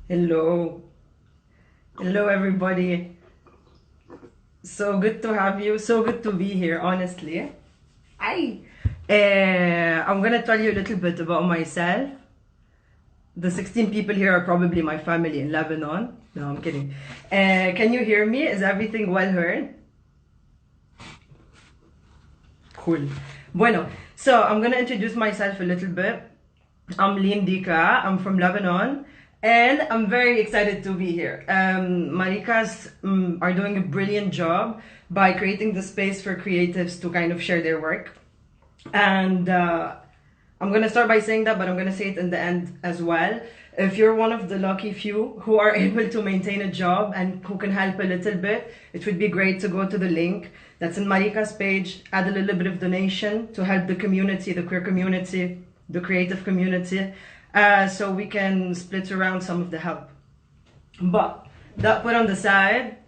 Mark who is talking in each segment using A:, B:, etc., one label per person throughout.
A: Hello. Hello, everybody. So good to have you. So good to be here, honestly. Hi. I'm going to tell you a little bit about myself. The 16 people here are probably my family in Lebanon. No, I'm kidding. Can you hear me? Is everything well heard? Cool. Bueno, so I'm going to introduce myself a little bit. I'm Lynn Dika. I'm from Lebanon. And I'm very excited to be here. Maricas are doing a brilliant job by creating the space for creatives to kind of share their work. And I'm going to start by saying that, but I'm going to say it in the end as well. If you're one of the lucky few who are able to maintain a job and who can help a little bit, it would be great to go to the link that's in Marika's page, add a little bit of donation to help the community, the queer community, the creative community, so we can split around some of the help. But that put on the side,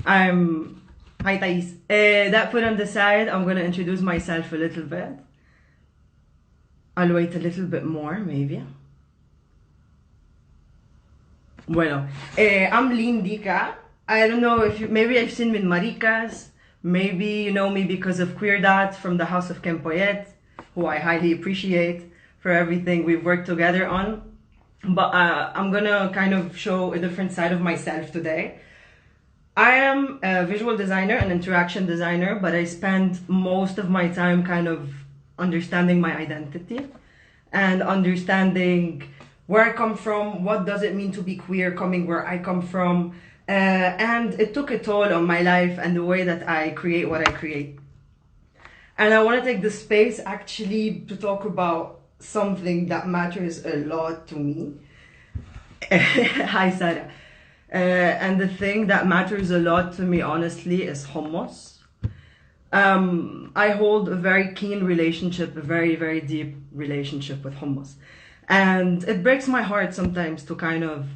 A: Hi Thais. That put on the side, I'm going to introduce myself a little bit. I'll wait a little bit more, maybe. Bueno, I'm Lynn Dika. I don't know if maybe I've seen me in Maricas. Maybe you know me because of Queer Dot from the House of Maricas, who I highly appreciate for everything we've worked together on. But I'm gonna kind of show a different side of myself today. I am a visual designer and interaction designer, but I spend most of my time kind of understanding my identity and understanding where I come from, what does it mean to be queer coming where I come from, and it took a toll on my life and the way that I create what I create. And I want to take the space actually to talk about something that matters a lot to me. Hi, Sarah. And the thing that matters a lot to me, honestly, is hummus. I hold a very keen relationship, a very, very deep relationship with hummus. And it breaks my heart sometimes to kind of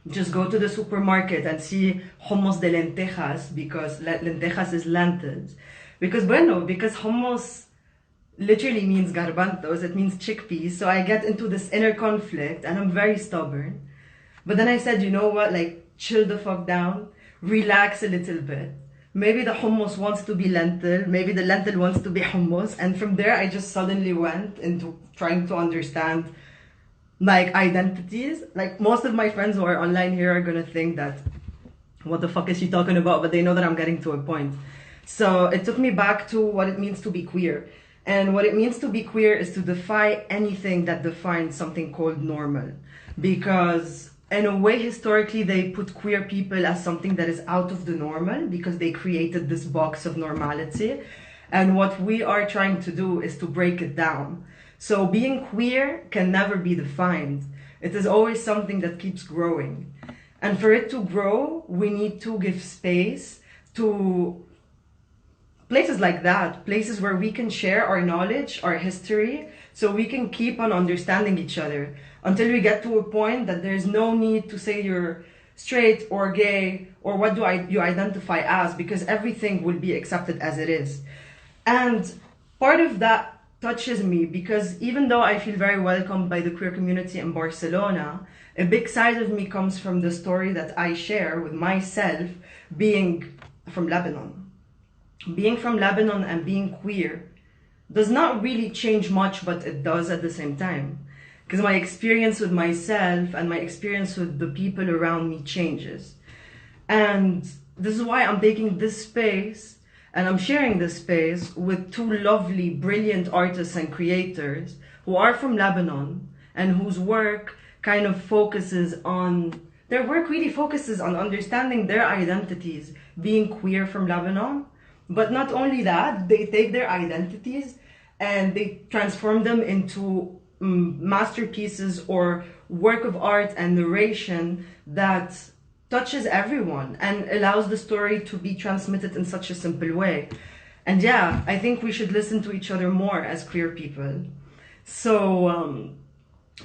A: just go to the supermarket and see hummus de lentejas, because lentejas is lentils. Because hummus literally means garbanzos, it means chickpeas. So I get into this inner conflict and I'm very stubborn. But then I said, you know what, like chill the fuck down, relax a little bit. Maybe the hummus wants to be lentil, maybe the lentil wants to be hummus. And from there, I just suddenly went into trying to understand like identities. Like most of my friends who are online here are gonna think that, what the fuck is she talking about? But they know that I'm getting to a point. So it took me back to what it means to be queer. And what it means to be queer is to defy anything that defines something called normal. Because in a way, historically, they put queer people as something that is out of the normal because they created this box of normality. And what we are trying to do is to break it down. So being queer can never be defined. It is always something that keeps growing. And for it to grow, we need to give space to places like that, places where we can share our knowledge, our history, so we can keep on understanding each other until we get to a point that there's no need to say you're straight or gay or what you identify as, because everything will be accepted as it is. And part of that touches me because even though I feel very welcomed by the queer community in Barcelona, a big side of me comes from the story that I share with myself being from Lebanon. Being from Lebanon and being queer does not really change much, but it does at the same time. Because my experience with myself and my experience with the people around me changes. And this is why I'm taking this space and I'm sharing this space with two lovely, brilliant artists and creators who are from Lebanon and whose work kind of focuses on, their work really focuses on understanding their identities, being queer from Lebanon. But not only that, they take their identities and they transform them into masterpieces or work of art and narration that touches everyone and allows the story to be transmitted in such a simple way. And yeah, I think we should listen to each other more as queer people. So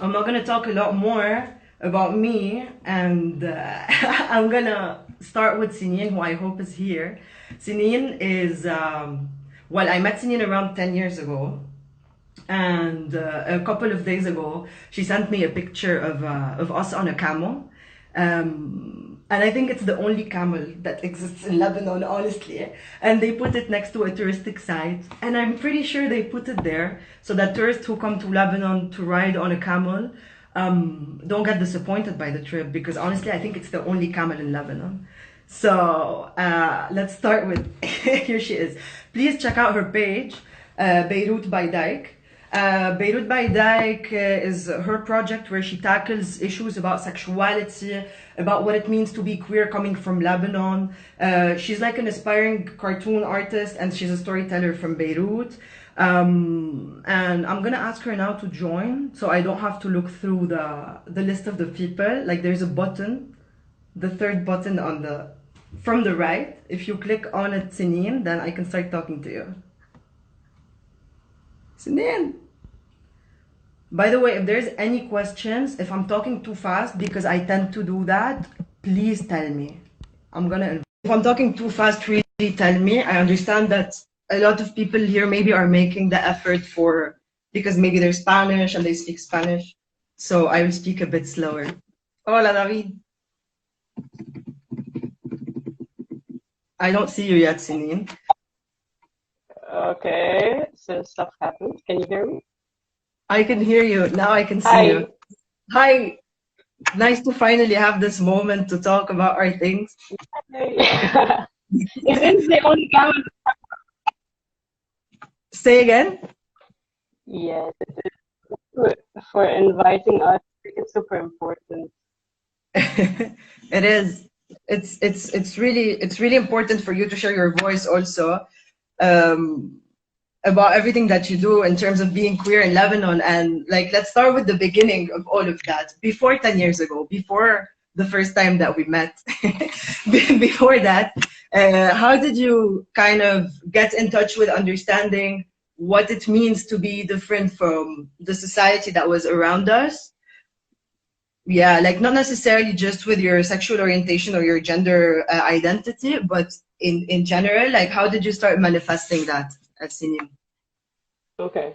A: I'm not gonna talk a lot more about me, and I'm gonna start with Sinine, who I hope is here. Sinine is, well, I met Sinine around 10 years ago. And a couple of days ago, she sent me a picture of us on a camel. And I think it's the only camel that exists in Lebanon, honestly. And they put it next to a touristic site. And I'm pretty sure they put it there so that tourists who come to Lebanon to ride on a camel don't get disappointed by the trip, because honestly, I think it's the only camel in Lebanon. So let's start with, here she is. Please check out her page, Beirut By Dyke. Beirut By Dyke is her project where she tackles issues about sexuality, about what it means to be queer coming from Lebanon. She's like an aspiring cartoon artist, and she's a storyteller from Beirut. And I'm gonna ask her now to join, so I don't have to look through the list of the people. Like, there's a button, the third button on from the right. If you click on it, Sinine, then I can start talking to you. Sinine. By the way, if there's any questions, if I'm talking too fast, because I tend to do that, please tell me. If I'm talking too fast, really tell me. I understand that a lot of people here maybe are making the effort because maybe they're Spanish and they speak Spanish. So I will speak a bit slower. Hola, David. I don't see you yet, Sinine.
B: Okay, so stuff happens. Can you hear me?
A: I can hear you. Now I can see
B: Hi.
A: you. Hi. Nice to finally have this moment to talk about our things.
B: Is this the only camera?
A: Say again?
B: Yes, it is for inviting us. It's super important.
A: It is. It's really important for you to share your voice also, about everything that you do in terms of being queer in Lebanon. And like, let's start with the beginning of all of that. Before 10 years ago, before the first time that we met, before that, how did you kind of get in touch with understanding what it means to be different from the society that was around us? Yeah, like not necessarily just with your sexual orientation or your gender identity, but in general, like how did you start manifesting that at Sinine?
B: Okay,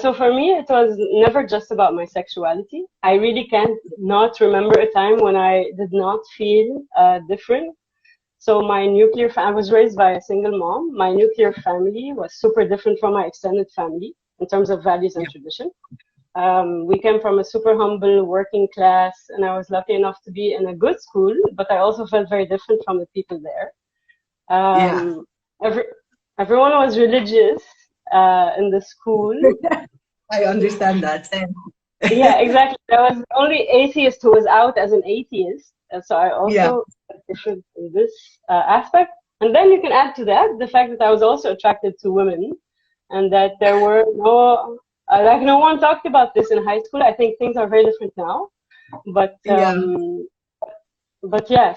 B: so for me, it was never just about my sexuality. I really can't not remember a time when I did not feel different. So I was raised by a single mom. My nuclear family was super different from my extended family in terms of values and tradition. We came from a super humble working class, and I was lucky enough to be in a good school, but I also felt very different from the people there. Everyone was religious in the school.
A: I understand that.
B: Yeah, exactly. There was only atheist who was out as an atheist. And so I also felt different in this aspect. And then you can add to that the fact that I was also attracted to women, and that there were no one talked about this in high school. I think things are very different now. But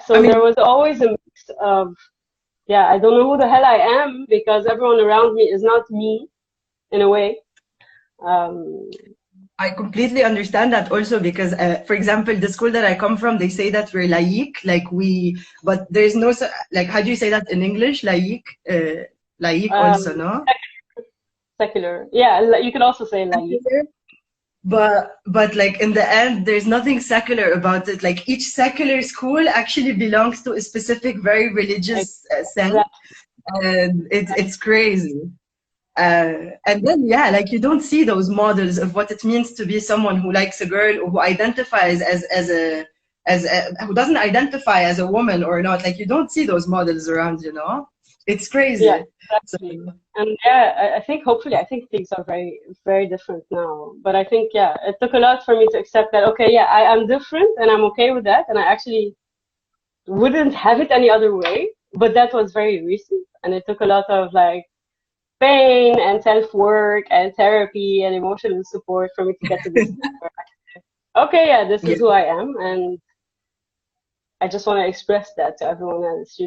B: so there was always a mix of, I don't know who the hell I am, because everyone around me is not me, in a way.
A: I completely understand that also, because, for example, the school that I come from, they say that we're laïque, but there's no, like, how do you say that in English? Laïque, also, no?
B: Secular. Yeah, you can also say laïque.
A: But like in the end, there's nothing secular about it. Like each secular school actually belongs to a specific, very religious sect, and it's crazy. And then like you don't see those models of what it means to be someone who likes a girl, or who identifies who doesn't identify as a woman or not. Like you don't see those models around, It's crazy.
B: Yeah, exactly. And I think things are very, very different now. But I think, it took a lot for me to accept that, okay, I am different and I'm okay with that. And I actually wouldn't have it any other way. But that was very recent. And it took a lot of like pain and self-work and therapy and emotional support for me to get to this point. Okay, this is who I am. And I just want to express that to everyone else,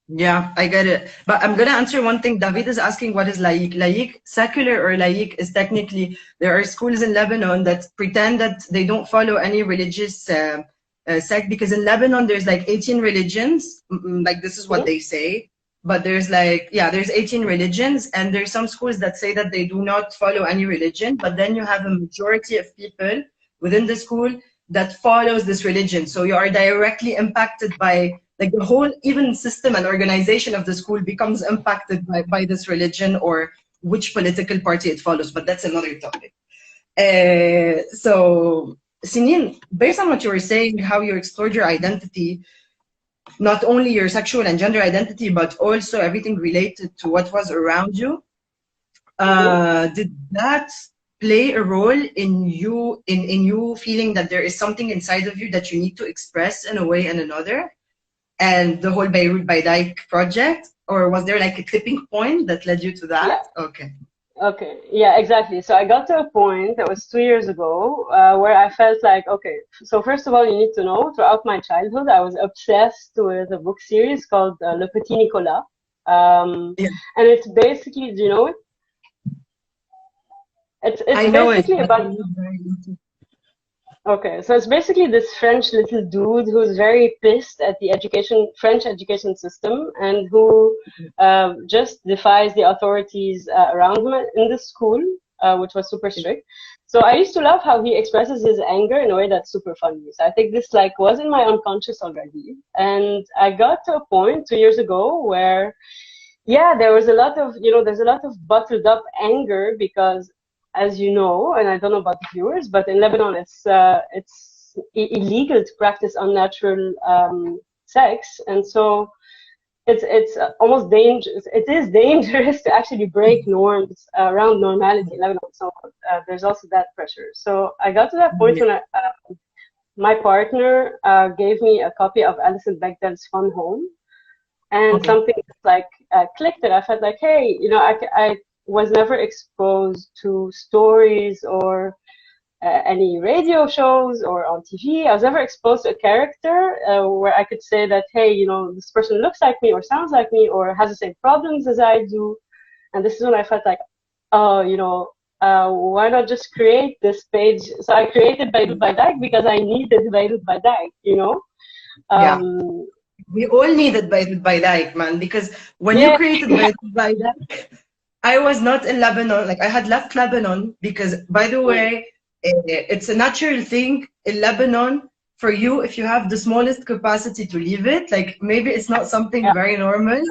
A: Yeah, I get it. But I'm going to answer one thing. David is asking, what is laïque? Laïque, secular or laïque, is technically, there are schools in Lebanon that pretend that they don't follow any religious sect, because in Lebanon, there's like 18 religions. Like this is what they say. But there's there's 18 religions, and there's some schools that say that they do not follow any religion. But then you have a majority of people within the school that follows this religion. So you are directly impacted by, like, the whole even system and organization of the school becomes impacted by this religion or which political party it follows. But that's another topic. So Sinine, based on what you were saying, how you explored your identity, not only your sexual and gender identity, but also everything related to what was around you, did that play a role in you feeling that there is something inside of you that you need to express in a way and another, and the whole Beirut By Dyke project? Or was there like a tipping point that led you to that?
B: Yeah.
A: Okay.
B: Yeah, exactly. So I got to a point, that was 2 years ago, where I felt like, okay, so first of all, you need to know, throughout my childhood, I was obsessed with a book series called Le Petit Nicolas.
A: Yeah.
B: And it's basically, do you know it? It's
A: I know
B: basically
A: it.
B: about, okay, so it's basically this French little dude who's very pissed at the French education system, and who just defies the authorities around him in the school, which was super strict. So I used to love how he expresses his anger in a way that's super funny. So I think this like was in my unconscious already, and I got to a point 2 years ago where, yeah, there was a lot of, there's a lot of bottled up anger because, as you know, and I don't know about the viewers, but in Lebanon, it's illegal to practice unnatural sex, and so it's almost dangerous. It is dangerous to actually break norms around normality in Lebanon. So there's also that pressure. So I got to that point when my partner gave me a copy of Alison Bechdel's Fun Home, and something like clicked. And I felt like, hey, I was never exposed to stories or any radio shows or on TV. I was never exposed to a character where I could say that, hey, this person looks like me or sounds like me or has the same problems as I do. And this is when I felt like, oh, why not just create this page? So I created Beirut By Dyke because I needed Beirut By Dyke,
A: Yeah. We all needed Beirut By Dyke, man, because when you created Beirut By Dyke, I was not in Lebanon. Like, I had left Lebanon because, by the way, it's a natural thing in Lebanon for you, if you have the smallest capacity, to leave it. Like, maybe it's not something very normal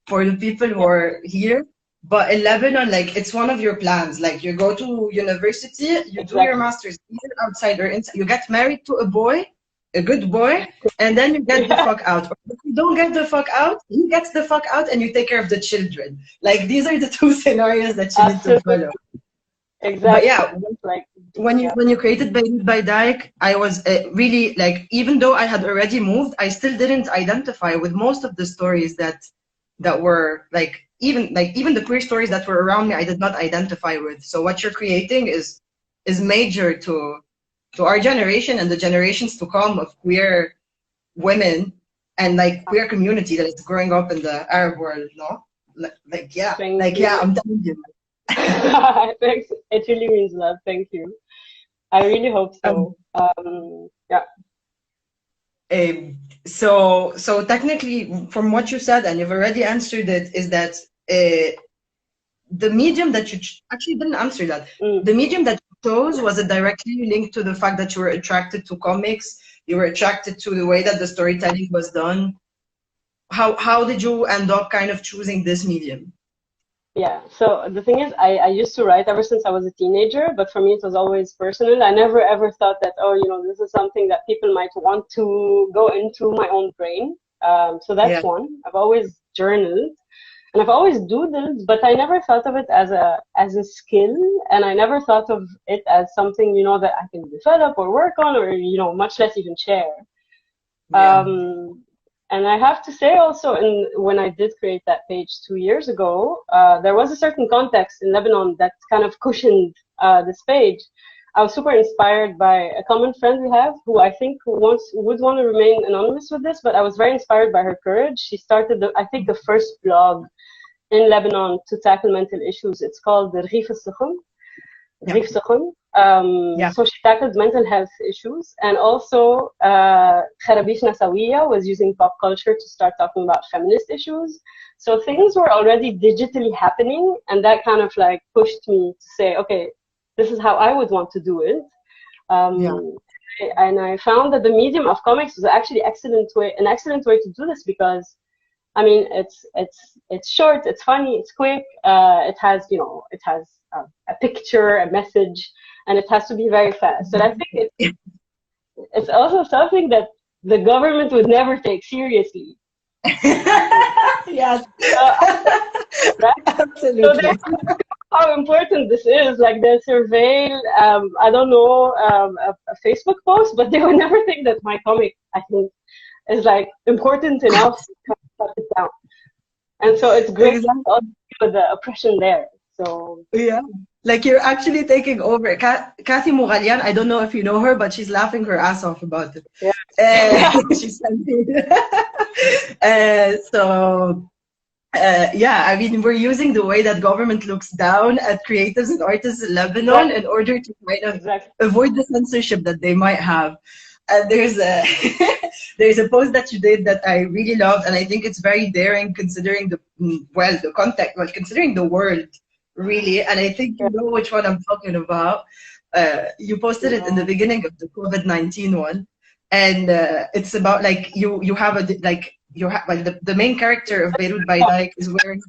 A: for the people who are here, but in Lebanon, like, it's one of your plans. Like, you go to university, you do your master's either outside or inside. You get married to a boy, a good boy, and then you get the fuck out. Or if you don't get the fuck out, he gets the fuck out and you take care of the children. Like, these are the two scenarios that you need to follow.
B: Exactly.
A: But yeah, when you created Beirut By Dyke, I was really, like, even though I had already moved, I still didn't identify with most of the stories that were like even the queer stories that were around me. I did not identify with. So what you're creating is major to our generation and the generations to come of queer women and like queer community that is growing up in the Arab world. No, I'm telling you.
B: Thanks. It really means a lot. Thank you. I really hope so.
A: So technically, from what you said, and you've already answered it, is that the medium that you actually didn't answer that. The medium that you chose, was it directly linked to the fact that you were attracted to comics? You were attracted to the way that the storytelling was done? How did you end up kind of choosing this medium?
B: Yeah, so the thing is, I used to write ever since I was a teenager, but for me it was always personal. I never ever thought that, this is something that people might want to go into my own brain. So that's one. I've always journaled and I've always doodled, but I never thought of it as a skill, and I never thought of it as something, that I can develop or work on, or, much less even share. And I have to say also, when I did create that page 2 years ago, there was a certain context in Lebanon that kind of cushioned this page. I was super inspired by a common friend we have, who I think would want to remain anonymous with this, but I was very inspired by her courage. She started, the first blog in Lebanon to tackle mental issues. It's called the Rif al-Sukhum. So she tackled mental health issues, and also Kharabish Nasawiya was using pop culture to start talking about feminist issues. So things were already digitally happening, and that kind of like pushed me to say, okay, this is how I would want to do it. I found that the medium of comics was actually an excellent way to do this, because I mean, it's short, it's funny, it's quick. It has, a picture, a message, and it has to be very fast. And I think it's also something that the government would never take seriously.
A: Yes.
B: Right?
A: Absolutely.
B: So how important this is, like they surveil, I don't know, a Facebook post, but they would never think that my comic, I think, is like important enough to cut it down. And so it's great
A: Exactly.
B: with the oppression there. So
A: Yeah. Like you're actually taking over. Kathy Mughalian, I don't know if you know her, but she's laughing her ass off about it.
B: yeah.
A: She sent me. Yeah, I mean, we're using the way that government looks down at creatives and artists in Lebanon in order to kind of avoid the censorship that they might have. And there's a there's a post that you did that I really loved, and I think it's very daring considering the context, considering the world, really. And I think you know which one I'm talking about. You posted it in the beginning of the COVID-19 one, and it's about like you have a like the main character of Beirut By Dyke is wearing.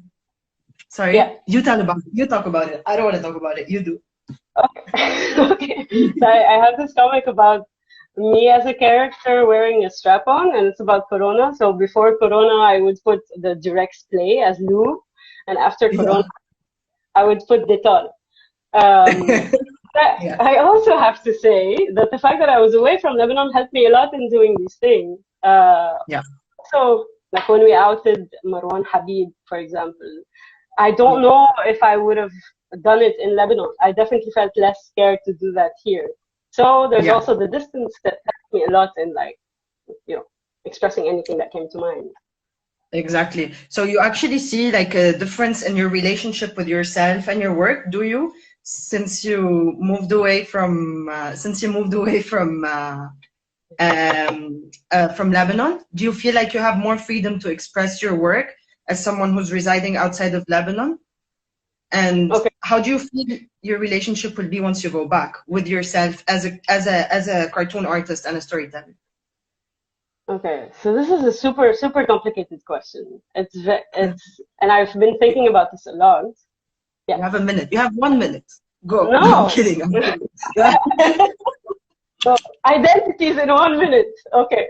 A: Sorry, you talk about it. I don't want to talk about it. You do.
B: Okay. Okay. So I have this comic about me as a character wearing a strap-on, and it's about Corona. So before Corona, I would put the Durex Play as lube, and after Corona, I would put Dettol. I also have to say that the fact that I was away from Lebanon helped me a lot in doing these things. So, like when we outed Marwan Habib, for example, I don't know if I would have done it in Lebanon. I definitely felt less scared to do that here. So there's also the distance that helped me a lot in like, expressing anything that came to mind.
A: Exactly. So you actually see like a difference in your relationship with yourself and your work, do you? Since you moved away from Lebanon, do you feel like you have more freedom to express your work as someone who's residing outside of Lebanon? And how do you feel your relationship will be once you go back with yourself as a cartoon artist and a storyteller?
B: Okay, so this is a super, super complicated question. And I've been thinking about this a lot.
A: Yeah. You have a minute. You have 1 minute. Go.
B: No,
A: I'm kidding. I'm kidding.
B: So identities in 1 minute. Okay.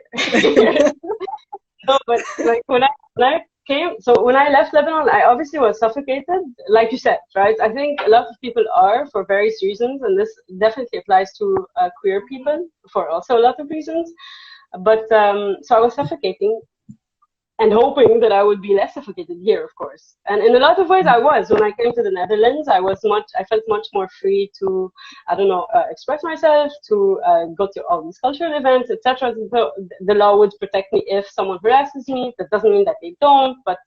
B: No, but like when I left Lebanon, I obviously was suffocated, like you said, right? I think a lot of people are for various reasons, and this definitely applies to queer people for also a lot of reasons. But so I was suffocating and hoping that I would be less suffocated here, of course. And in a lot of ways, I was. When I came to the Netherlands, I felt much more free to, express myself, to go to all these cultural events, etc. So the law would protect me if someone harasses me. That doesn't mean that they don't, but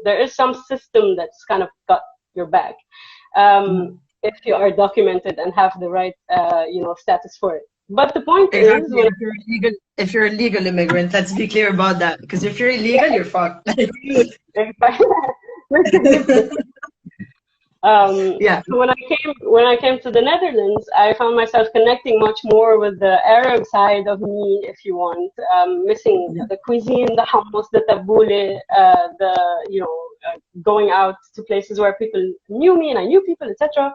B: there is some system that's kind of got your back if you are documented and have the right, status for it. But the point is,
A: if you're a legal immigrant, let's be clear about that. Because if you're illegal, you're fucked.
B: So when I came to the Netherlands, I found myself connecting much more with the Arab side of me, if you want, missing the cuisine, the hummus, the tabbouleh, going out to places where people knew me and I knew people, etc.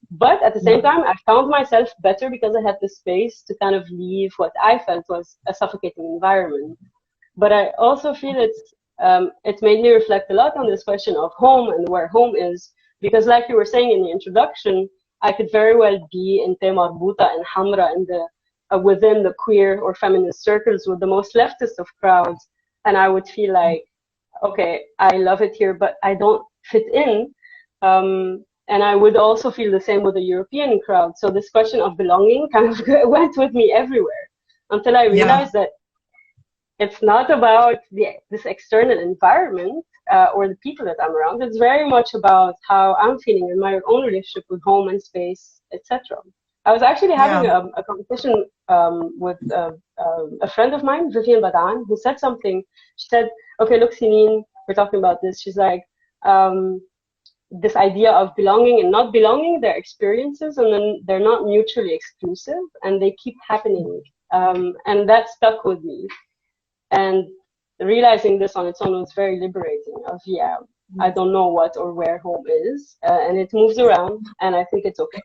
B: But at the same time, I found myself better because I had the space to kind of leave what I felt was a suffocating environment. But I also feel it's made me reflect a lot on this question of home and where home is. Because like you were saying in the introduction, I could very well be in Te Marbuta and Hamra within the queer or feminist circles with the most leftist of crowds. And I would feel like, okay, I love it here, but I don't fit in. And I would also feel the same with the European crowd. So this question of belonging kind of went with me everywhere until I realized that it's not about this external environment or the people that I'm around. It's very much about how I'm feeling in my own relationship with home and space, etc. I was actually having a conversation with a friend of mine, Vivian Badan, who said something. She said, okay, look, Sinine, we're talking about this. She's like, this idea of belonging and not belonging, they're experiences, and then they're not mutually exclusive, and they keep happening And that stuck with me. And realizing this on its own was very liberating. Of I don't know what or where home is, and it moves around, and I think it's okay.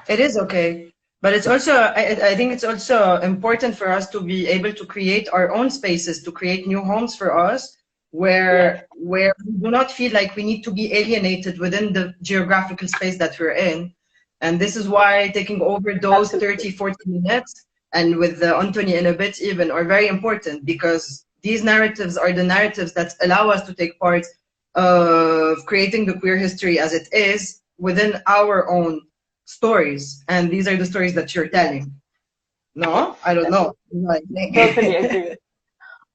A: It is okay. But it's also, I think it's also important for us to be able to create our own spaces, to create new homes for us, where we do not feel like we need to be alienated within the geographical space that we're in. And this is why taking over those 30, 40 minutes, and with Anthony in a bit even, are very important, because these narratives are the narratives that allow us to take part of creating the queer history as it is within our own stories, and these are the stories that you're telling. No, I don't know.
B: Totally agree.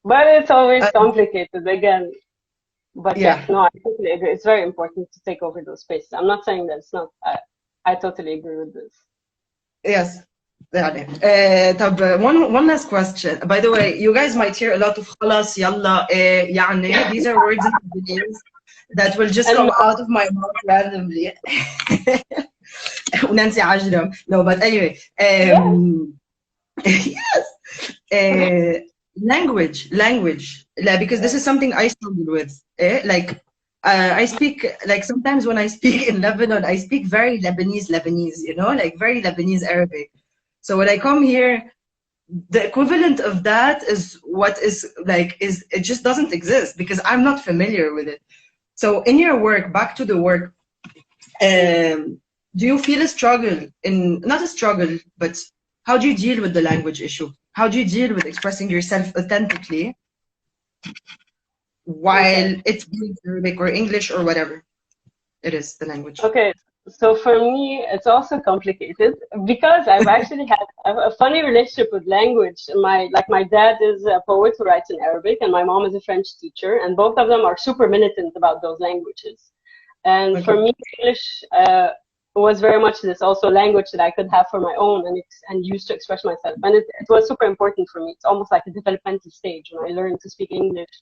B: But it's always complicated again. But no, I totally agree. It's very important to take over those spaces. I'm not saying that it's not. I totally agree with this.
A: Yes. One last question. By the way, you guys might hear a lot of خلاص يلا يعني. These are words in Lebanese that will just come out of my mouth randomly. Nancy Ajram. No, but anyway, yes, language, because this is something I struggle with. I speak, like, sometimes when I speak in Lebanon, I speak very Lebanese, you know, like very Lebanese Arabic. So when I come here, the equivalent of that is what is like, it just doesn't exist because I'm not familiar with it. So in your work, back to the work, do you feel a struggle not a struggle, but how do you deal with the language issue? How do you deal with expressing yourself authentically while it's being Arabic or English or whatever it is, the language?
B: Okay, so for me, it's also complicated because I've actually had a funny relationship with language. My dad is a poet who writes in Arabic, and my mom is a French teacher, and both of them are super militant about those languages. And for me, English was very much this also language that I could have for my own and use to express myself. And it was super important for me. It's almost like a developmental stage when I learned to speak English.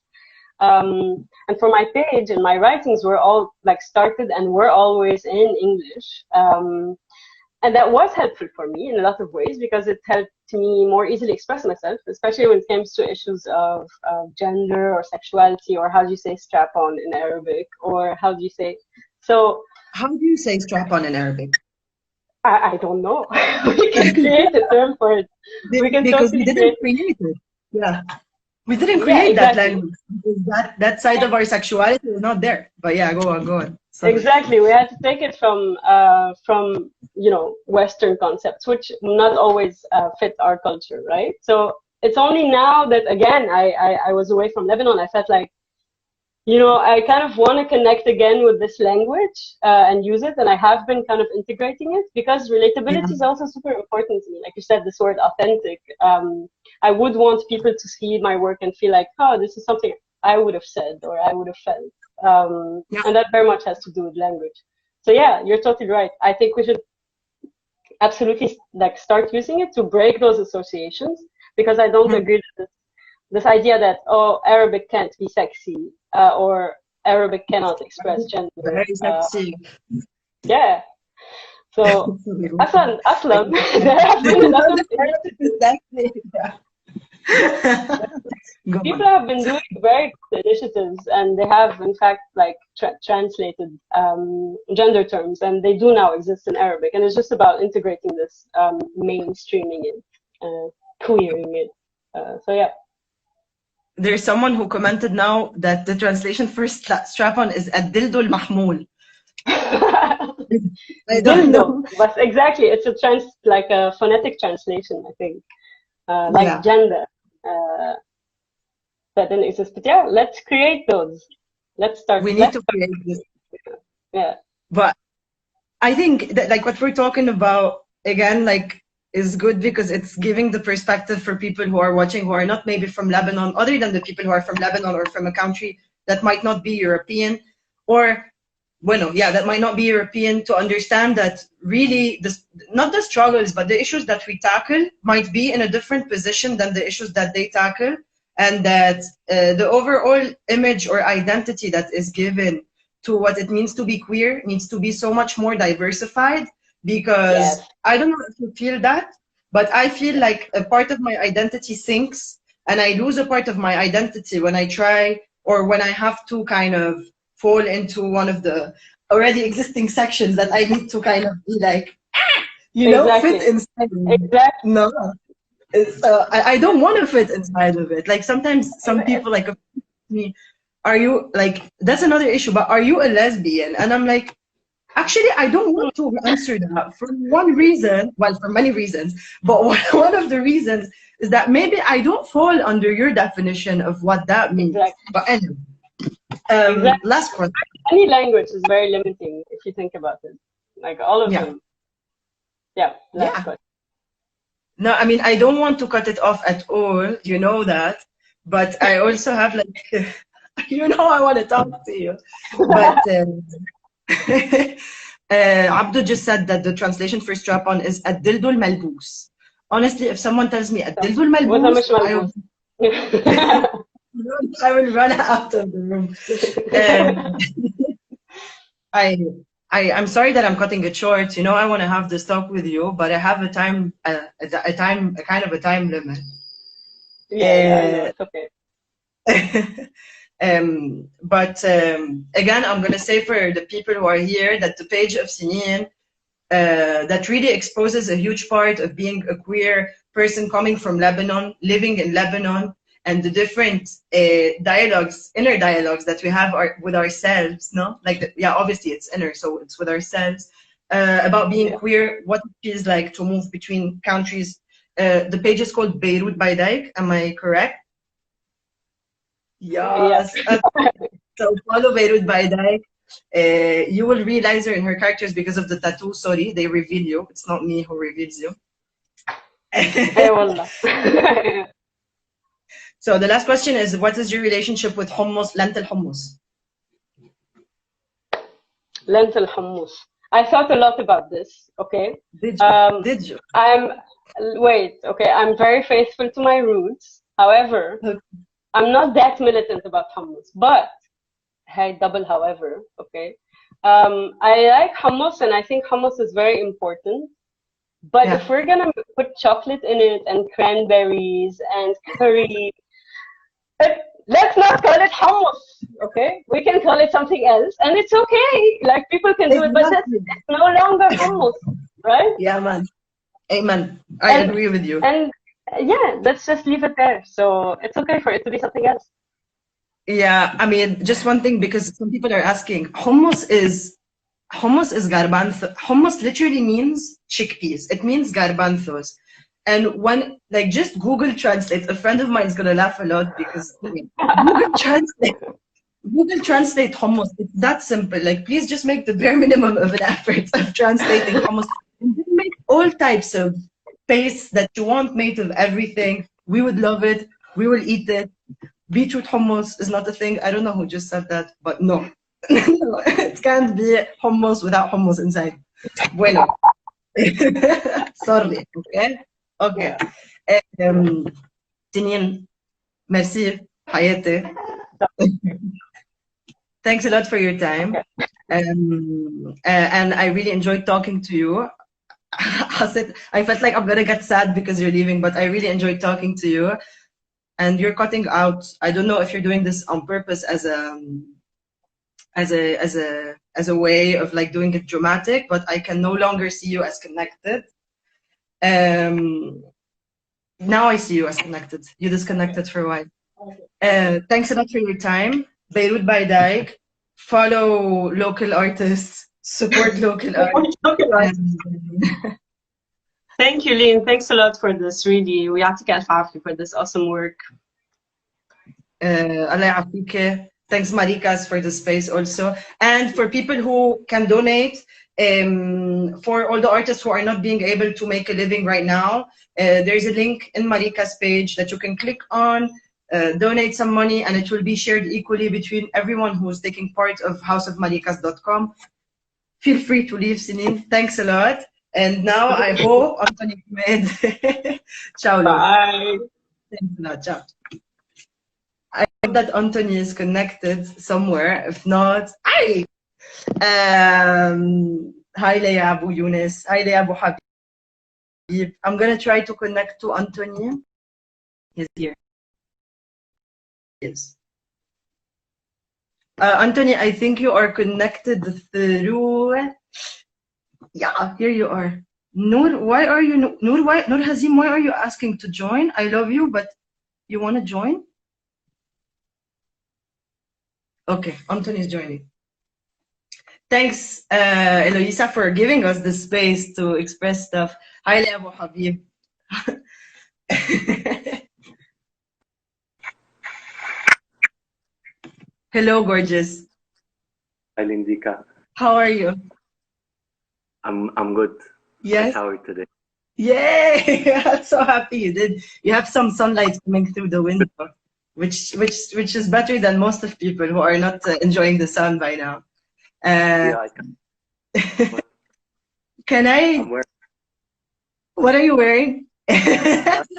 B: And for my page and my writings were all like started and were always in English. And that was helpful for me in a lot of ways because it helped me more easily express myself, especially when it comes to issues of gender or sexuality, or how do you say strap on in Arabic, or how do you say, so.
A: How do you say strap on in Arabic?
B: I don't know. We can create a term for it.
A: Because we didn't create it. Yeah. We didn't create that language. Because that side of our sexuality is not there. But yeah, go on.
B: So. Exactly. We had to take it from Western concepts, which not always fit our culture, right? So it's only now that, again, I was away from Lebanon, I felt like, I kind of want to connect again with this language and use it, and I have been kind of integrating it because relatability is also super important to me. Like you said, this word authentic. I would want people to see my work and feel like, oh, this is something I would have said or I would have felt. And that very much has to do with language. So yeah, you're totally right. I think we should absolutely start using it to break those associations, because I don't agree with this idea that, Arabic can't be sexy, or Arabic cannot express gender.
A: Very sexy.
B: Yeah. So, Aslan, there have been a lot of people have been doing very good initiatives, and they have, in fact, translated gender terms, and they do now exist in Arabic. And it's just about integrating this, mainstreaming it, queering it. So yeah.
A: There's someone who commented now that the translation for strap-on is الدلدو المحمول.
B: I don't know, but exactly, it's a phonetic translation, I think, gender. That didn't exist, but yeah, let's create those. Let's start.
A: We need to create this.
B: Yeah.
A: But I think that what we're talking about again, is good because it's giving the perspective for people who are watching who are not maybe from Lebanon, other than the people who are from Lebanon or from a country that might not be European, or that might not be European, to understand that really not the struggles, but the issues that we tackle might be in a different position than the issues that they tackle, and that the overall image or identity that is given to what it means to be queer needs to be so much more diversified. Because I don't know if you feel that, but I feel like a part of my identity sinks, and I lose a part of my identity when I try, or when I have to kind of fall into one of the already existing sections that I need to kind of be like, you know,
B: Exactly.
A: fit inside.
B: Exactly.
A: No, it's, I don't want to fit inside of it. Like sometimes some people like me, are you like, that's another issue, but are you a lesbian? And I'm like, actually, I don't want to answer that for one reason, well, for many reasons, but one of the reasons is that maybe I don't fall under your definition of what that means.
B: Exactly.
A: But anyway,
B: Exactly.
A: last question.
B: Any language is very limiting if you think about it. Like all of them. Yeah, last question.
A: No, I mean, I don't want to cut it off at all, you know that, but I also have like, you know, I want to talk to you. But Abdul just said that the translation for strap-on is الدلدو الملبوس. Honestly, if someone tells me الدلدو الملبوس, I will run out of the room. I'm sorry that I'm cutting it short. You know, I want to have this talk with you, but I have a kind of a time limit.
B: Yeah, it's okay.
A: But again, I'm going to say for the people who are here that the page of Sinine that really exposes a huge part of being a queer person coming from Lebanon, living in Lebanon, and the different dialogues, inner dialogues that we have with ourselves, no? Like, yeah, obviously it's inner, so it's with ourselves, about being queer, what it feels like to move between countries. The page is called Beirut By Dyke, am I correct? Yes. So follow Beirut By Dyke. You will realize her in her characters because of the tattoo. Sorry, they reveal you. It's not me who reveals you. So the last question is, what is your relationship with hummus, lentil hummus?
B: Lentil hummus. I thought a lot about this, okay?
A: Did you? Did you?
B: I'm very faithful to my roots. However, I'm not that militant about hummus, but hey, double however, okay? I like hummus, and I think hummus is very important. But if we're gonna put chocolate in it and cranberries and curry, let's not call it hummus, okay? We can call it something else, and it's okay. Like, people can do it, but it's no longer hummus, right?
A: Yeah, man. Amen. I agree with you.
B: And yeah, let's just leave it there. So it's okay for it to be something else.
A: Yeah, I mean, just one thing, because some people are asking, hummus is garbanzo. Hummus literally means chickpeas. It means garbanzos. And when, like, just Google Translate, a friend of mine is going to laugh a lot because Google Translate hummus. It's that simple. Like, please just make the bare minimum of an effort of translating hummus. And then make all types of pastes that you want made of everything. We would love it. We will eat it. Beetroot hummus is not a thing. I don't know who just said that, but no. It can't be hummus without hummus inside. Bueno. Sorry, okay? Okay. Sinine, merci, Hayate. Thanks a lot for your time. And I really enjoyed talking to you. I felt like I'm gonna get sad because you're leaving, but I really enjoyed talking to you. And you're cutting out. I don't know if you're doing this on purpose as a way of like doing it dramatic, but I can no longer see you as connected. Now I see you as connected. You disconnected for a while. Thanks a lot for your time. Beirut By Dyke. Follow local artists. Support local artists.
B: Thank you, Lynn. Thanks a lot for this. Really, we have to get happy for this awesome work.
A: Allah yafike. Thanks, Maricas, for the space also. And for people who can donate, for all the artists who are not being able to make a living right now, there's a link in Maricas page that you can click on, donate some money, and it will be shared equally between everyone who's taking part of houseofmaricas.com. Feel free to leave, Sinine. Thanks a lot. And now I hope Anthony Kmeid. Ciao.
B: Bye.
A: Thanks a lot. Ciao. I hope that Anthony is connected somewhere. If not, hi. Hi, Leia Abu Yunus. Hi, Leia Abu Habib. I'm gonna try to connect to Anthony. He's here. Yes. Anthony, I think you are connected through. Yeah, here you are. Noor, why are you Noor? Noor Hazim? Why are you asking to join? I love you, but you want to join? Okay, Anthony is joining. Thanks, Eloisa, for giving us the space to express stuff. Hi, Abu Habib. Hello, gorgeous.
C: Hi, Lynn Dika.
A: How are you?
C: I'm good.
A: Yes.
C: I showered today.
A: Yay! I'm so happy you did. You have some sunlight coming through the window, which is better than most of people who are not enjoying the sun by now.
C: Yeah, I can.
A: Can I?
C: I'm wearing.
A: What are you wearing? It's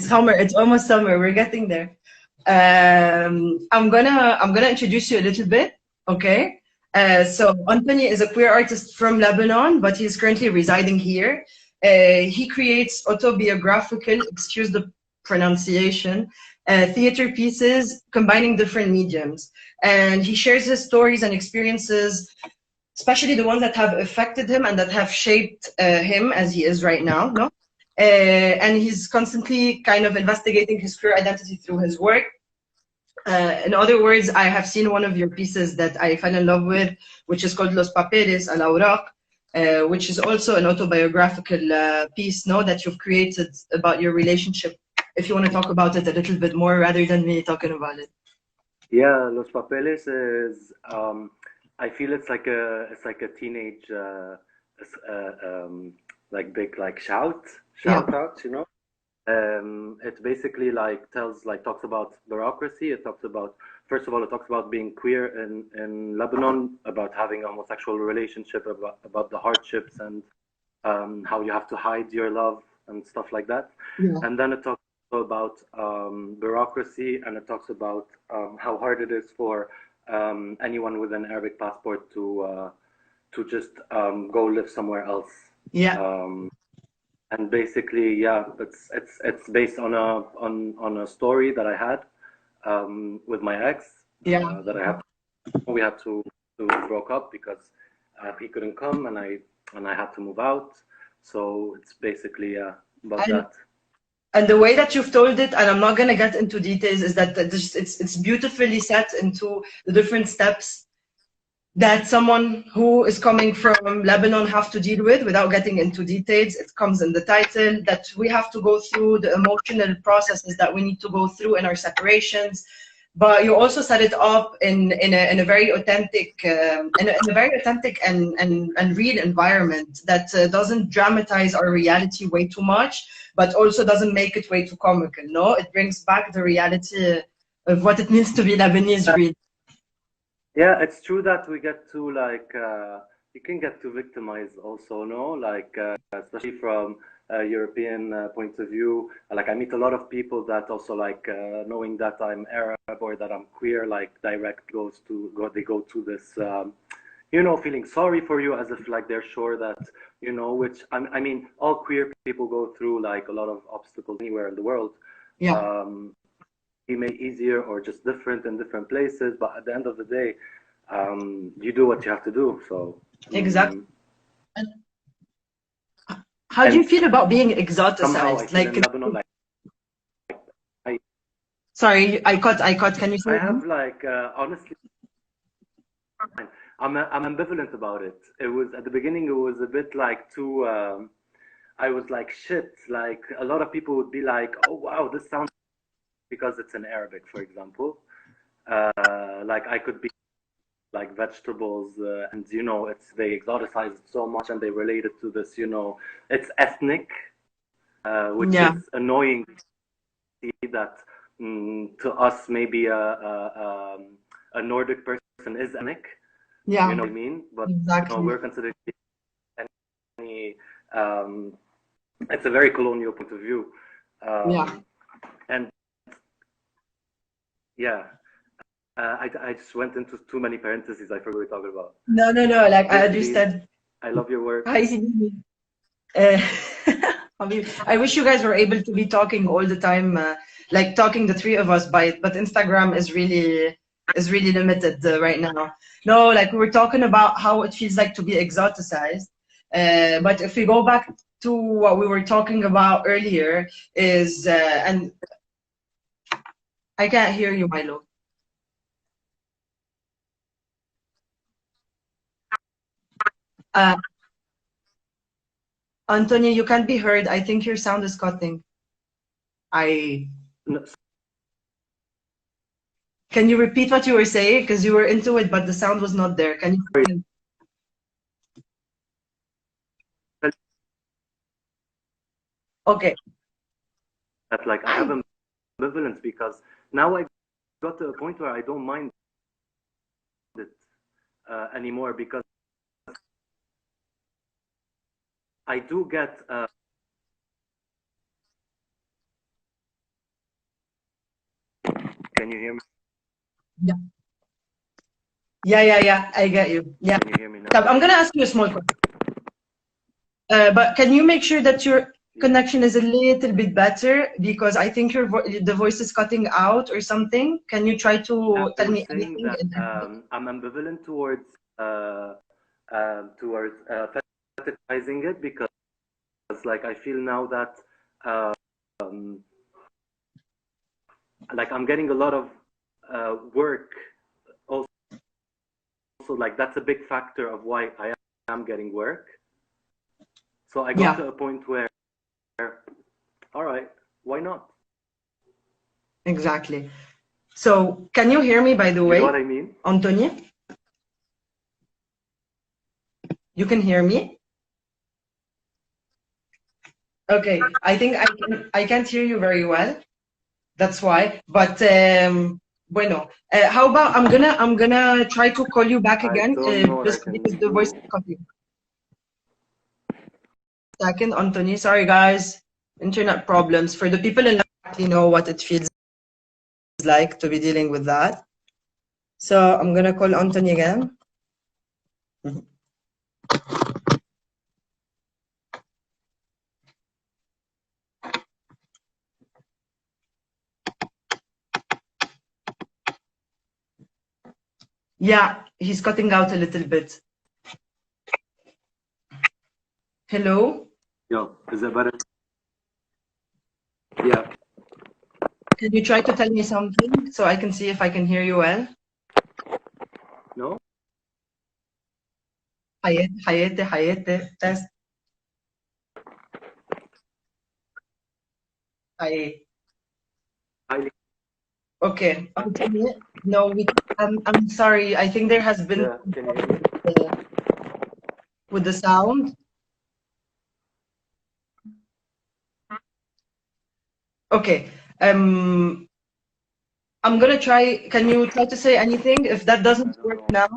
A: summer. It's almost summer. We're getting there. I'm gonna introduce you a little bit. Okay. So Anthony is a queer artist from Lebanon, but he's currently residing here. He creates autobiographical, excuse the pronunciation, theater pieces combining different mediums. And he shares his stories and experiences, especially the ones that have affected him and that have shaped him as he is right now. No? And he's constantly kind of investigating his queer identity through his work. In other words, I have seen one of your pieces that I fell in love with, which is called Los Papeles al Awraq, which is also an autobiographical piece, no, that you've created about your relationship. If you want to talk about it a little bit more rather than me talking about it.
C: Yeah, Los Papeles is. I feel it's like a teenage like big like shout out, you know. It basically talks about bureaucracy. It talks about, first of all, it talks about being queer in Lebanon, about having a homosexual relationship, about the hardships and how you have to hide your love and stuff like that.
A: Yeah.
C: And then it talks about bureaucracy, and it talks about how hard it is for anyone with an Arabic passport to just go live somewhere else.
A: Yeah.
C: And basically, yeah, it's based on a story that I had with my ex.
A: Yeah.
C: We had to broke up because he couldn't come, and I had to move out. So it's basically about that.
A: And the way that you've told it, and I'm not gonna get into details, is that it's beautifully set into the different steps that someone who is coming from Lebanon have to deal with without getting into details. It comes in the title that we have to go through the emotional processes that we need to go through in our separations. But you also set it up in a very authentic and real environment that doesn't dramatize our reality way too much, but also doesn't make it way too comical. No, it brings back the reality of what it means to be Lebanese, really.
C: Yeah, it's true that we get to you can get to victimize also, no? Especially from a European point of view. I meet a lot of people that also knowing that I'm Arab or that I'm queer, they go to this, feeling sorry for you as if they're sure that, which I mean, all queer people go through a lot of obstacles anywhere in the world.
A: Yeah.
C: Be made easier or just different in different places, but at the end of the day, you do what you have to do. So
A: exactly. How do you feel about being exoticized?
C: In Lebanon,
A: sorry, I cut. Can you say?
C: I have honestly, I'm ambivalent about it. It was at the beginning. It was a bit too. I was like shit. A lot of people would be like, "Oh wow, this sounds," because it's in Arabic, for example. I could be vegetables, and they exoticize it so much, and they relate it to this. It's ethnic, which is annoying. To see that to us, maybe a Nordic person is ethnic.
A: Yeah,
C: you know what I mean. But
A: exactly.
C: We're considered any. It's a very colonial point of view. And yeah. I just went into too many parentheses. I forgot what we were talking about.
A: No. I understand.
C: I love your work.
A: Hi, I wish you guys were able to be talking all the time, like talking the three of us, but Instagram is really limited right now. No, like we were talking about how it feels like to be exoticized. But if we go back to what we were talking about earlier, is and I can't hear you, Milo. Anthony, you can't be heard. I think your sound is cutting.
C: No,
A: Can you repeat what you were saying? Because you were into it, but the sound was not there. Can you? Okay.
C: that like I have ambivalence because now I got to a point where I don't mind it anymore because I do get can you hear me?
A: Yeah. I get you. Yeah.
C: Can you hear me now?
A: I'm gonna ask you a small question. But can you make sure that your connection is a little bit better, because I think the voice is cutting out or something. Can you try to tell me anything?
C: That, I'm ambivalent towards fetishizing it because like I feel now that like I'm getting a lot of work also like that's a big factor of why I am getting work. So I got to a point where, all right, why not?
A: Exactly. So can you hear me, by the way?
C: You know what I mean?
A: Anthony? You can hear me? Okay, I think I can't hear you very well. That's why. But bueno, how about I'm gonna try to call you back again just because the voice is cutting. Second, Anthony. Sorry, guys. Internet problems. For the people in the know what it feels like to be dealing with that. So I'm gonna call Anthony again. Yeah, he's cutting out a little bit. Hello?
C: Yo, is that better? Yeah.
A: Can you try to tell me something so I can see if I can hear you well?
C: No?
A: Hayete, test. Hi. Okay. No, I'm sorry. I think there has been with the sound. Okay. I'm gonna try. Can you try to say anything? If that doesn't work now.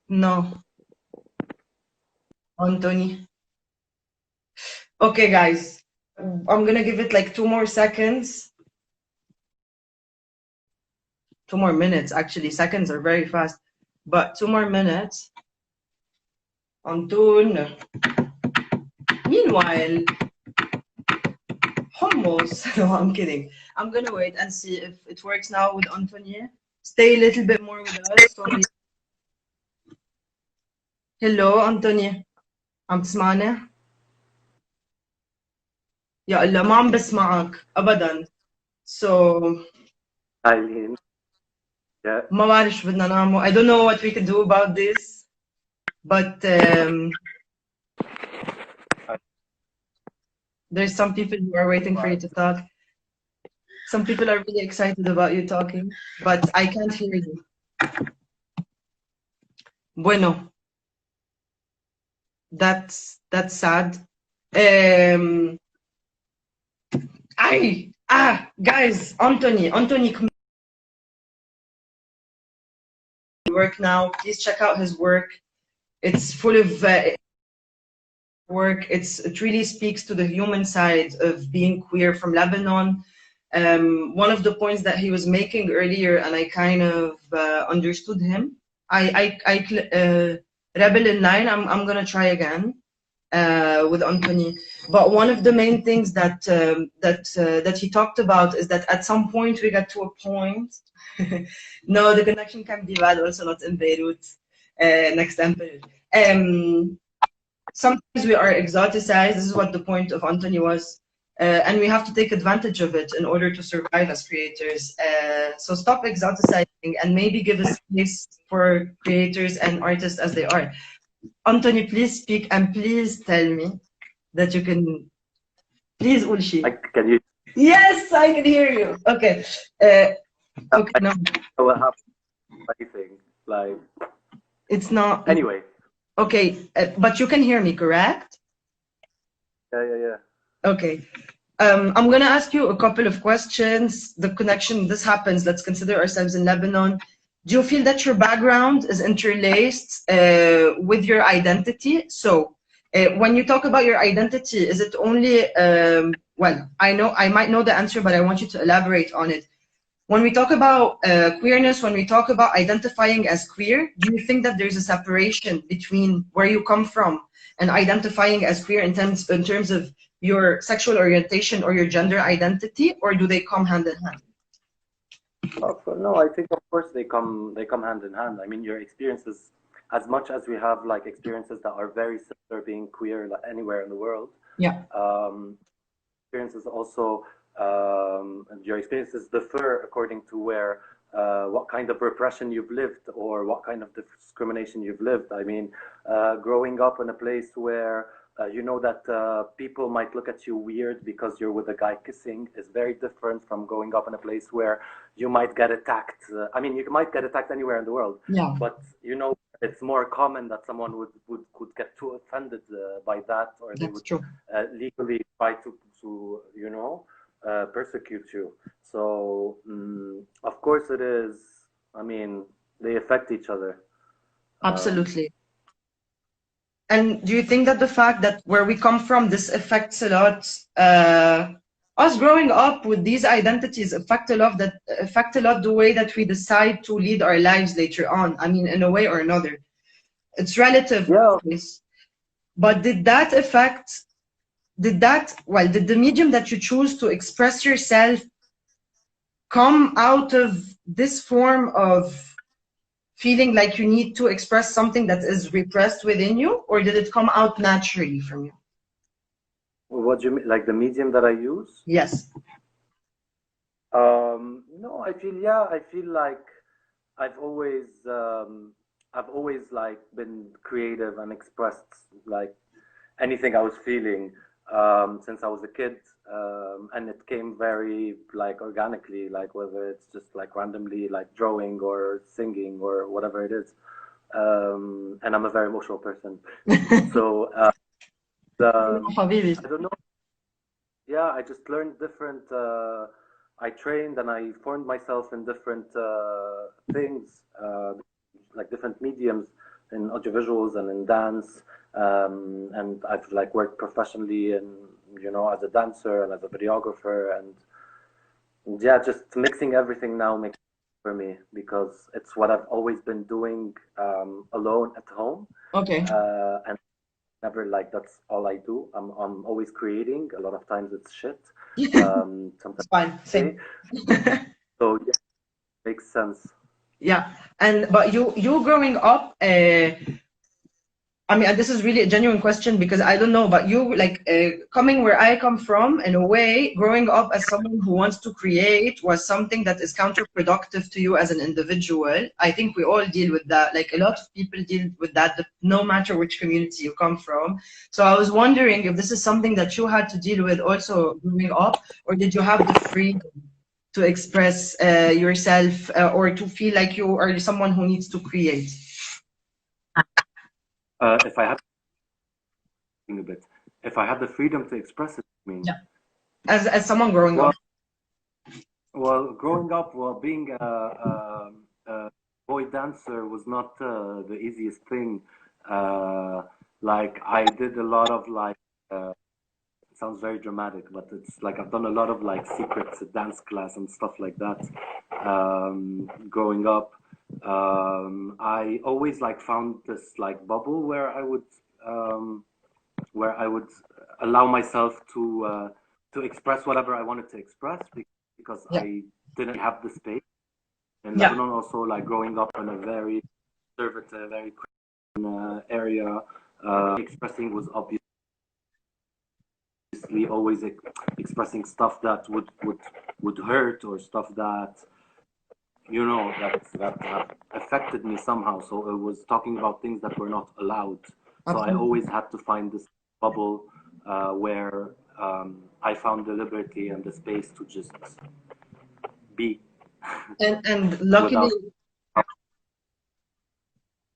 A: No. Anthony. Okay, guys. I'm gonna give it like 2 more seconds. 2 more minutes, actually. Seconds are very fast. But 2 more minutes. Anton. Meanwhile, hummus. No, I'm kidding. I'm gonna wait and see if it works now with Anthony. Stay a little bit more with us. Sorry. Hello, Anthony. عم تسمعني؟ يا الله ما عم بسمعك أبدا. So ما بعرف شو بدنا نعمل. I don't know what we can do about this. But there's some people who are waiting for you to talk. Some people are really excited about you talking, but I can't hear you. Bueno. That's sad. Guys, Anthony Kmeid work now. Please check out his work. It's full of work. It really speaks to the human side of being queer from Lebanon. One of the points that he was making earlier, and I kind of understood him. Rebel in Line, I'm gonna try again with Anthony. But one of the main things that he talked about is that at some point we got to a point. No, the connection can be bad. Also, not in Beirut. Next example. Sometimes we are exoticized. This is what the point of Anthony was. And we have to take advantage of it in order to survive as creators. So stop exoticizing and maybe give a space for creators and artists as they are. Anthony, please speak and please tell me that you can. Please, Ulshi.
C: Can you?
A: Yes, I can hear you. Okay. Okay. No.
C: What happened? Anything like?
A: It's not.
C: Anyway.
A: Okay, but you can hear me, correct?
C: Yeah.
A: Okay. I'm gonna ask you a couple of questions. The connection. This happens. Let's consider ourselves in Lebanon. Do you feel that your background is interlaced with your identity? So when you talk about your identity, is it only, well, I might know the answer, but I want you to elaborate on it. When we talk about queerness, when we talk about identifying as queer, do you think that there's a separation between where you come from and identifying as queer in terms of your sexual orientation or your gender identity, or do they come hand in hand?
C: No, I think of course they come hand in hand. I mean, your experiences, as much as we have like experiences that are very similar being queer like, anywhere in the world.
A: Yeah.
C: Experiences also, your experiences differ according to where, what kind of repression you've lived or what kind of discrimination you've lived. I mean, growing up in a place where you know that people might look at you weird because you're with a guy kissing is very different from growing up in a place where you might get attacked. I mean, you might get attacked anywhere in the world,
A: yeah.
C: But you know, it's more common that someone could get too offended by that, or they would legally try to you know, persecute you. So of course it is. I mean, they affect each other.
A: Absolutely. And do you think that the fact that where we come from, this affects a lot, us growing up with these identities affect a lot the way that we decide to lead our lives later on? I mean, in a way or another. It's relative,
C: yeah.
A: But did the medium that you choose to express yourself come out of this form of feeling like you need to express something that is repressed within you, or did it come out naturally from you?
C: What do you mean, like the medium that I use?
A: Yes.
C: No, I feel like I've always like been creative and expressed like anything I was feeling since I was a kid, and it came very like organically, like whether it's just like randomly like drawing or singing or whatever it is. And I'm a very emotional person, so I don't know. Yeah, I just learned different. I trained and I formed myself in different things, like different mediums in audiovisuals and in dance. And I've like worked professionally and you know as a dancer and as a videographer, and yeah, just mixing everything now makes sense for me because it's what I've always been doing alone at home.
A: Okay.
C: And never like that's all I do. I'm always creating. A lot of times it's shit. Sometimes
A: it's fine. Same.
C: So yeah, makes sense.
A: Yeah, but you growing up, I mean, this is really a genuine question because I don't know, but you like coming where I come from, in a way, growing up as someone who wants to create was something that is counterproductive to you as an individual. I think we all deal with that. Like a lot of people deal with that, no matter which community you come from. So I was wondering if this is something that you had to deal with also growing up, or did you have the freedom to express yourself or to feel like you are someone who needs to create?
C: If I had the freedom to express it, I mean,
A: yeah. As someone growing up.
C: Well, growing up, being a boy dancer was not the easiest thing. Like I did a lot of like. It sounds very dramatic, but it's like I've done a lot of like secret dance class and stuff like that growing up. I always like found this like bubble where I would allow myself to express whatever I wanted to express because
A: Yeah.
C: I didn't have the space. In
A: Yeah.
C: Lebanon, also like growing up in a very conservative, very Christian area, expressing was obviously always expressing stuff that would hurt or stuff that that affected me somehow. So it was talking about things that were not allowed. So I
A: Absolutely.
C: always had to find this bubble where I found the liberty and the space to just be
A: And luckily,
C: without.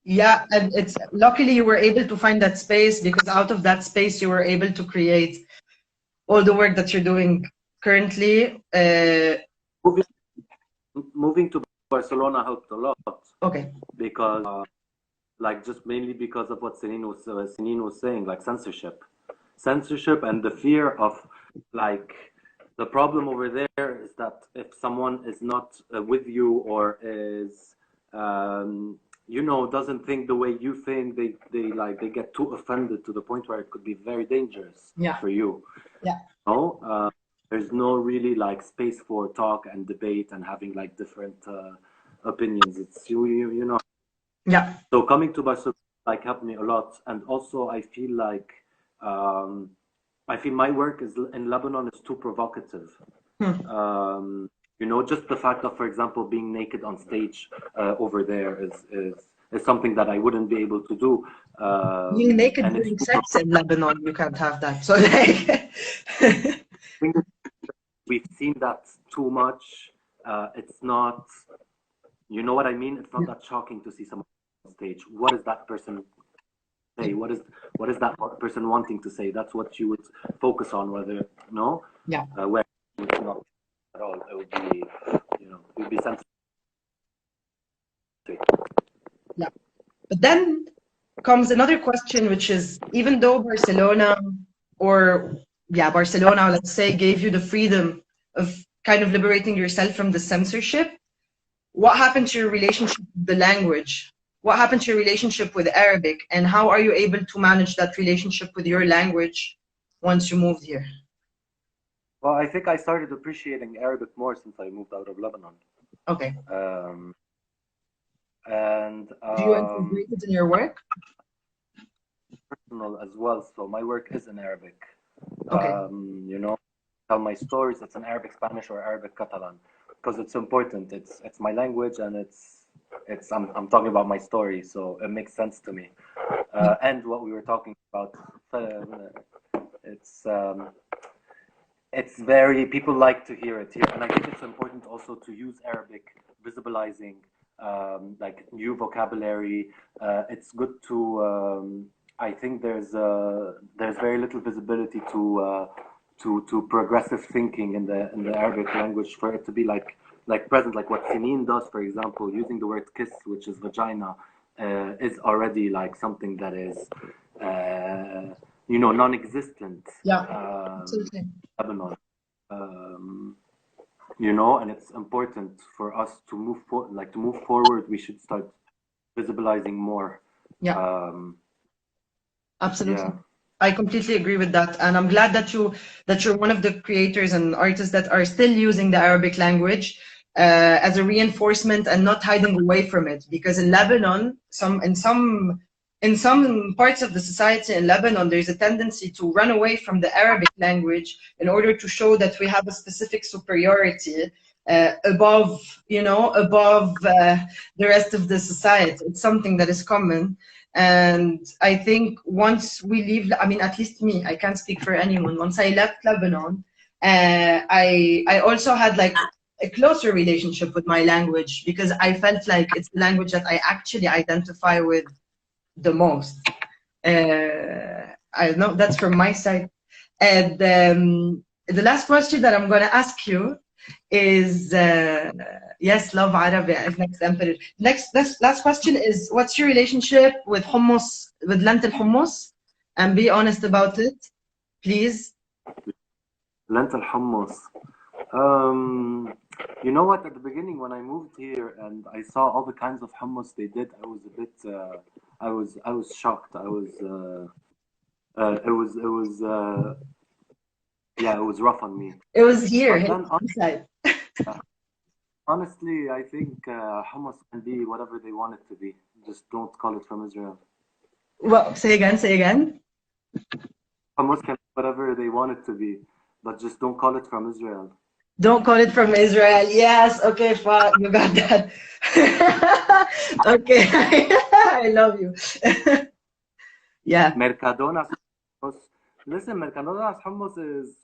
A: yeah, and it's luckily you were able to find that space, because out of that space you were able to create all the work that you're doing currently.
C: Moving to Barcelona helped a lot
A: Okay.
C: because like just mainly because of what Sinine was saying, like censorship and the fear of like the problem over there is that if someone is not with you or is doesn't think the way you think, they get too offended to the point where it could be very dangerous
A: Yeah.
C: for you.
A: Yeah.
C: No, there's no really like space for talk and debate and having like different opinions. It's you know.
A: Yeah.
C: So coming to Barcelona like helped me a lot, and also I feel like my work is in Lebanon is too provocative. Just the fact of, for example, being naked on stage over there is something that I wouldn't be able to do.
A: Being naked
C: And it's
A: during sex in Lebanon, you can't have that. So like,
C: we've seen that too much. It's not, you know what I mean? It's not that shocking to see someone on stage. What is that person say? What is that person wanting to say? That's what you would focus on. Whether
A: yeah.
C: where it's not at all. It would be, you'd be sensitive.
A: Yeah. But then comes another question, which is, even though Barcelona, let's say, gave you the freedom of kind of liberating yourself from the censorship, what happened to your relationship with the language? What happened to your relationship with Arabic? And how are you able to manage that relationship with your language once you moved here?
C: Well, I think I started appreciating Arabic more since I moved out of Lebanon.
A: Okay.
C: And
A: do you integrate it in your work?
C: Personal as well. So my work is in Arabic.
A: Okay.
C: Tell my stories. It's in Arabic, Spanish, or Arabic Catalan, because it's important. It's my language, and I'm talking about my story, so it makes sense to me. And what we were talking about, it's very, people like to hear it here, and I think it's important also to use Arabic, visibilizing like new vocabulary. It's good to. I think there's very little visibility to progressive thinking in the Arabic language, for it to be like present, like what Sinine does, for example, using the word kiss, which is vagina, is already like something that is non-existent.
A: Yeah, absolutely.
C: Lebanon. And it's important for us to move forward. We should start visibilizing more.
A: Yeah. Absolutely.
C: Yeah.
A: I completely agree with that, and I'm glad that you're one of the creators and artists that are still using the Arabic language as a reinforcement and not hiding away from it. Because in Lebanon, in some parts of the society in Lebanon, there's a tendency to run away from the Arabic language in order to show that we have a specific superiority above the rest of the society. It's something that is common. And I think once we leave, I mean, at least me, I can't speak for anyone. Once I left Lebanon, I also had like a closer relationship with my language, because I felt like it's the language that I actually identify with the most. I know that's from my side. And the last question that I'm going to ask you is, yes, love Arabic as next emperor. Last question is, what's your relationship with hummus, with lentil hummus? And be honest about it, please.
C: Lentil hummus. You know what? At the beginning, when I moved here and I saw all the kinds of hummus they did, I was a bit. I was shocked. I was. It was. Yeah, it was rough on me.
A: It was here,
C: But then,
A: inside.
C: honestly, I think hummus can be whatever they want it to be. Just don't call it from Israel.
A: Well, say again, say again.
C: Hummus can be whatever they want it to be, but just don't call it from Israel.
A: Don't call it from Israel. Yes, okay, fine. You got that. Okay, I love you. Yeah.
C: Mercadona's hummus. Listen, Mercadona's hummus is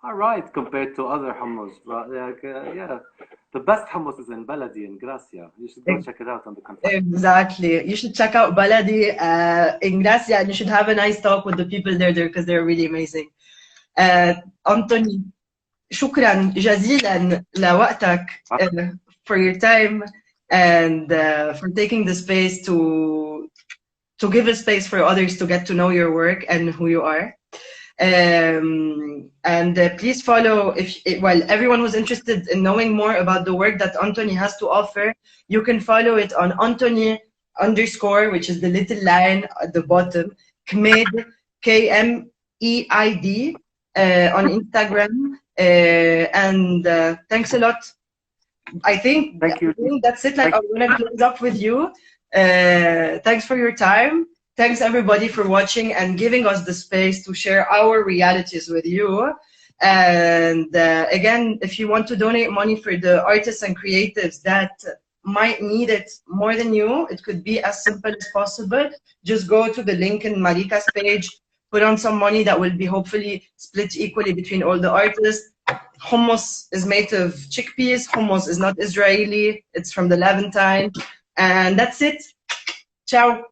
C: all right compared to other hummus, but like, yeah, the best hummus is in Baladi in Gracia. You should go check it out on the content.
A: Exactly. You should check out Baladi in Gracia, and you should have a nice talk with the people there because they're really amazing. Anthony, شكرا جزيلا لوقتك for your time and for taking the space to give a space for others to get to know your work and who you are. And please follow, well, everyone who's interested in knowing more about the work that Anthony has to offer, you can follow it on Anthony_, which is the little line at the bottom, Kmeid, Kmeid, on Instagram. And thanks a lot. I think that's it. Like, I'm gonna close up with you. Thanks for your time. Thanks everybody for watching and giving us the space to share our realities with you. And again, if you want to donate money for the artists and creatives that might need it more than you, it could be as simple as possible. Just go to the link in Maricas page, put on some money that will be hopefully split equally between all the artists. Hummus is made of chickpeas. Hummus is not Israeli. It's from the Levantine. And that's it. Ciao.